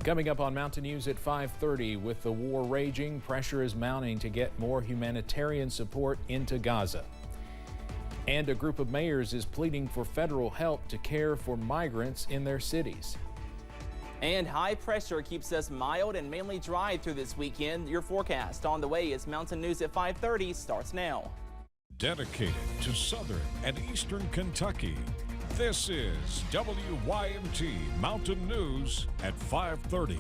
Coming up on Mountain News at 5:30, with the war raging, pressure is mounting to get more humanitarian support into Gaza. And a group of mayors is pleading for federal help to care for migrants in their cities. And high pressure keeps us mild and mainly dry through this weekend. Your forecast on the way as Mountain News at 5:30 starts now. Dedicated to southern and eastern Kentucky, this is WYMT Mountain News at 5:30.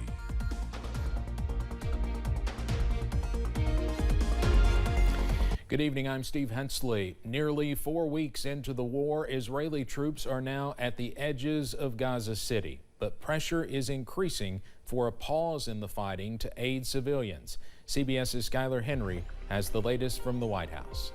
Good evening, I'm Steve Hensley. Nearly 4 weeks into the war, Israeli troops are now at the edges of Gaza City. But pressure is increasing for a pause in the fighting to aid civilians. CBS's Skylar Henry has the latest from the White House.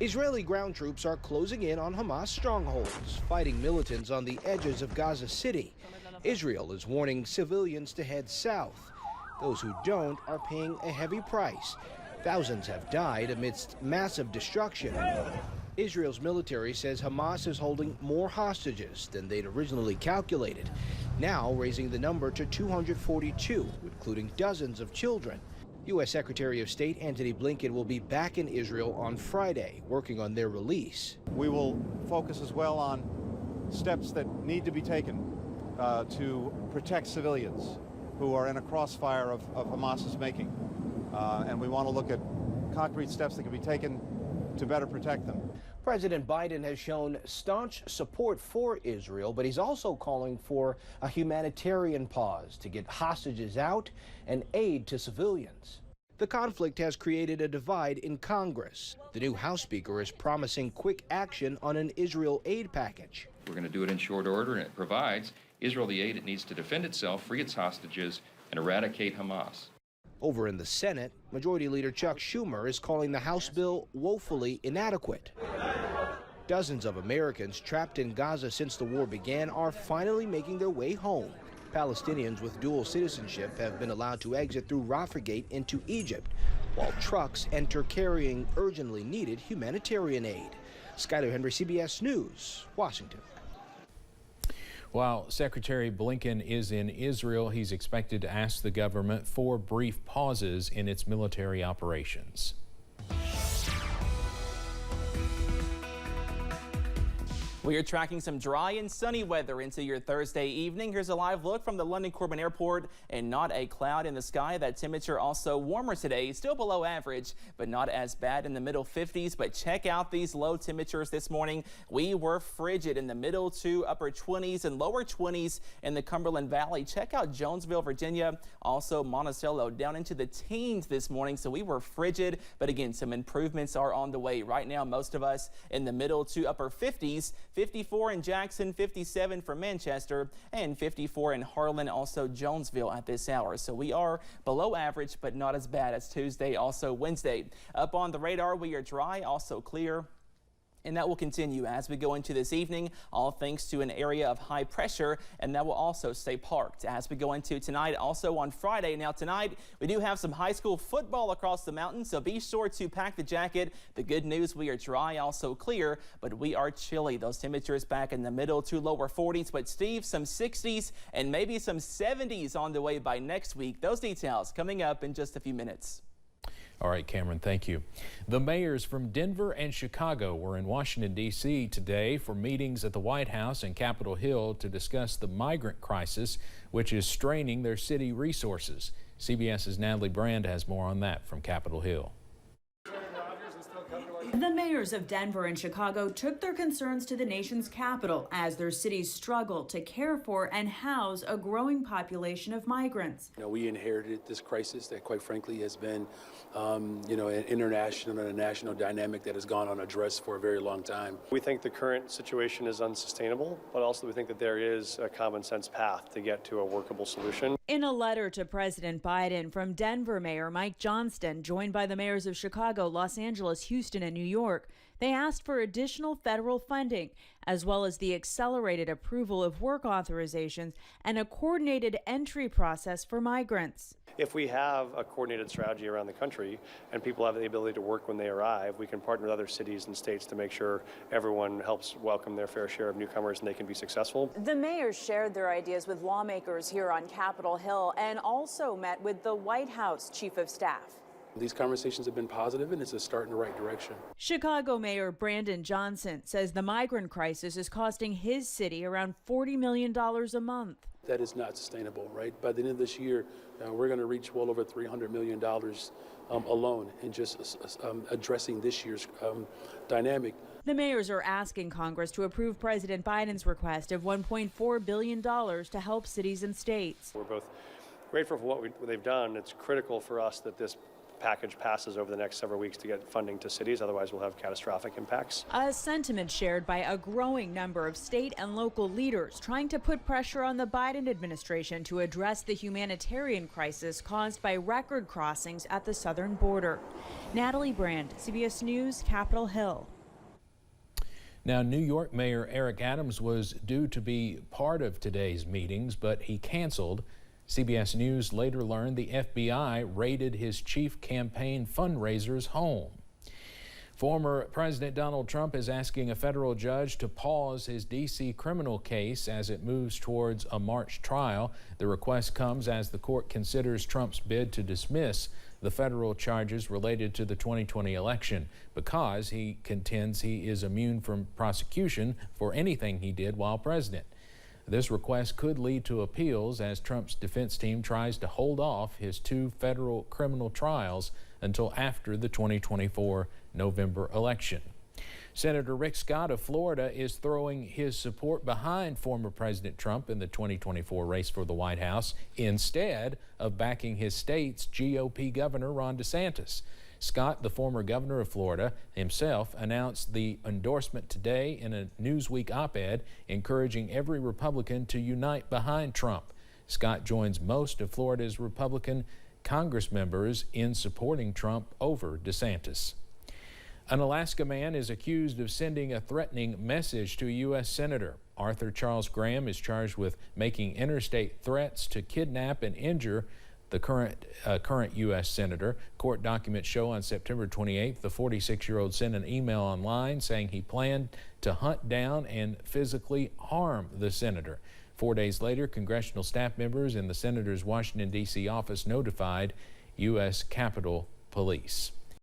Israeli ground troops are closing in on Hamas strongholds, fighting militants on the edges of Gaza City. Israel is warning civilians to head south. Those who don't are paying a heavy price. Thousands have died amidst massive destruction. Israel's military says Hamas is holding more hostages than they'd originally calculated, now raising the number to 242, including dozens of children. U.S. Secretary of State Antony Blinken will be back in Israel on Friday, working on their release. We will focus as well on steps that need to be taken to protect civilians who are in a crossfire of Hamas's making. And we want to look at concrete steps that can be taken to better protect them. President Biden has shown staunch support for Israel, but he's also calling for a humanitarian pause to get hostages out and aid to civilians. The conflict has created a divide in Congress. The new House Speaker is promising quick action on an Israel aid package. We're going to do it in short order, and it provides Israel the aid it needs to defend itself, free its hostages, and eradicate Hamas. Over in the Senate, Majority Leader Chuck Schumer is calling the House bill woefully inadequate. Dozens of Americans trapped in Gaza since the war began are finally making their way home. Palestinians with dual citizenship have been allowed to exit through Rafah Gate into Egypt, while trucks enter carrying urgently needed humanitarian aid. Skylar Henry, CBS News, Washington. While Secretary Blinken is in Israel, he's expected to ask the government for brief pauses in its military operations. We are tracking some dry and sunny weather into your Thursday evening. Here's a live look from the London Corbin Airport, and not a cloud in the sky. That temperature also warmer today, still below average, but not as bad in the middle 50s. But check out these low temperatures this morning. We were frigid in the middle to upper 20s and lower 20s in the Cumberland Valley. Check out Jonesville, Virginia, also Monticello down into the teens this morning. So we were frigid, but again, some improvements are on the way. Right now, most of us in the middle to upper 50s. 54 in Jackson, 57 for Manchester, and 54 in Harlan, also Jonesville at this hour. So we are below average, but not as bad as Tuesday, also Wednesday. Up on the radar, we are dry, also clear. And that will continue as we go into this evening, all thanks to an area of high pressure, and that will also stay parked as we go into tonight, also on Friday. Now tonight, we do have some high school football across the mountain, so be sure to pack the jacket. The good news, we are dry, also clear, but we are chilly. Those temperatures back in the middle to lower 40s, but Steve, some 60s and maybe some 70s on the way by next week. Those details coming up in just a few minutes. All right, Cameron, thank you. The mayors from Denver and Chicago were in Washington, D.C. today for meetings at the White House and Capitol Hill to discuss the migrant crisis, which is straining their city resources. CBS's Natalie Brand has more on that from Capitol Hill. The mayors of Denver and Chicago took their concerns to the nation's capital as their cities struggle to care for and house a growing population of migrants. We inherited this crisis that, quite frankly, has been, an international and a national dynamic that has gone unaddressed for a very long time. We think the current situation is unsustainable, but also we think that there is a common sense path to get to a workable solution. In a letter to President Biden from Denver Mayor Mike Johnston, joined by the mayors of Chicago, Los Angeles, Houston, and New York, York. They asked for additional federal funding, as well as the accelerated approval of work authorizations and a coordinated entry process for migrants. If we have a coordinated strategy around the country and people have the ability to work when they arrive, we can partner with other cities and states to make sure everyone helps welcome their fair share of newcomers and they can be successful. The mayors shared their ideas with lawmakers here on Capitol Hill and also met with the White House Chief of Staff. These conversations have been positive, and it's a start in the right direction. Chicago Mayor Brandon Johnson says the migrant crisis is costing his city around $40 million a month. That is not sustainable, right? By the end of this year, we're going to reach well over $300 million alone in just addressing this year's dynamic. The mayors are asking Congress to approve President Biden's request of $1.4 billion to help cities and states. We're both grateful for what they've done. It's critical for us that this package passes over the next several weeks to get funding to cities. Otherwise, we'll have catastrophic impacts. A sentiment shared by a growing number of state and local leaders trying to put pressure on the Biden administration to address the humanitarian crisis caused by record crossings at the southern border. Natalie Brand, CBS News, Capitol Hill. Now, New York Mayor Eric Adams was due to be part of today's meetings, but he canceled. CBS News later learned the FBI raided his chief campaign fundraiser's home. Former President Donald Trump is asking a federal judge to pause his D.C. criminal case as it moves towards a March trial. The request comes as the court considers Trump's bid to dismiss the federal charges related to the 2020 election because he contends he is immune from prosecution for anything he did while president. This request could lead to appeals as Trump's defense team tries to hold off his two federal criminal trials until after the 2024 November election. Senator Rick Scott of Florida is throwing his support behind former President Trump in the 2024 race for the White House instead of backing his state's GOP Governor Ron DeSantis. Scott, the former governor of Florida, himself announced the endorsement today in a Newsweek op-ed encouraging every Republican to unite behind Trump. Scott joins most of Florida's Republican Congress members in supporting Trump over DeSantis. An Alaska man is accused of sending a threatening message to a U.S. Senator. Arthur Charles Graham is charged with making interstate threats to kidnap and injure the current U.S. Senator. Court documents show on September 28th, the 46-year-old sent an email online saying he planned to hunt down and physically harm the senator. 4 days later, congressional staff members in the senator's Washington, D.C. office notified U.S. Capitol Police.